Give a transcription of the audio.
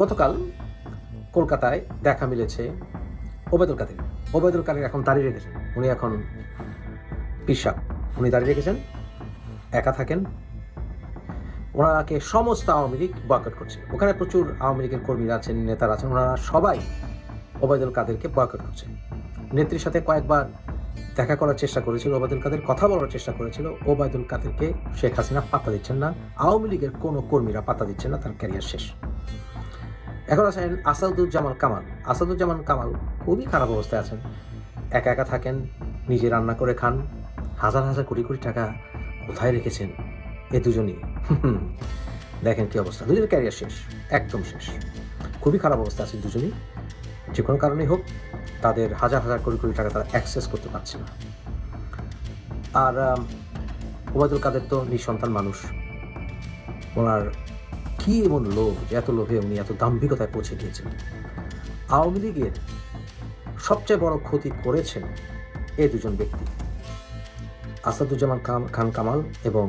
গতকাল কলকাতায় দেখা মিলেছে ওবায়দুল কাদের। ওবায়দুল কাদের এখন দাঁড়িয়ে রেখেছেন, উনি এখন পিসাব, উনি দাঁড়িয়ে রেখেছেন, একা থাকেন। ওনাকে সমস্ত আওয়ামী লীগ বয়কট করছে। ওখানে প্রচুর আওয়ামী লীগের কর্মীরা আছেন, নেতারা আছেন, ওনারা সবাই ওবায়দুল কাদেরকে বয়কট করছেন। নেত্রীর সাথে কয়েকবার দেখা করার চেষ্টা করেছিল ওবায়দুল কাদের, কথা বলার চেষ্টা করেছিল। ওবায়দুল কাদেরকে শেখ হাসিনা পাত্তা দিচ্ছেন না, আওয়ামী লীগের কোনো কর্মীরা পাত্তা দিচ্ছেন না, তার ক্যারিয়ার শেষ। এখন আছেন আসাদুজ্জামান কামাল। আসাদুজ্জামান কামাল খুবই খারাপ অবস্থায় আছেন, একা একা থাকেন, নিজে রান্না করে খান, হাজার হাজার কোটি কোটি টাকা কোথায় রেখেছেন এ দুজনই। দেখেন কি অবস্থা, দুজনের ক্যারিয়ার শেষ, একদম শেষ। খুবই খারাপ অবস্থা আছে দুজনই। যে কোনো কারণেই হোক, তাদের হাজার হাজার কোটি কোটি টাকা তারা অ্যাক্সেস করতে পারছে না। আর ওবায়দুল কাদের তো নিঃসন্তান মানুষ, ওনার কি এমন লোভ যে এত লোভে উনি এত দাম্ভিকতায় পৌঁছে গিয়েছেন। আওয়ামী লীগের সবচেয়ে বড় ক্ষতি করেছেন এই দুজন ব্যক্তি, আসাদুজ্জামান খান কামাল এবং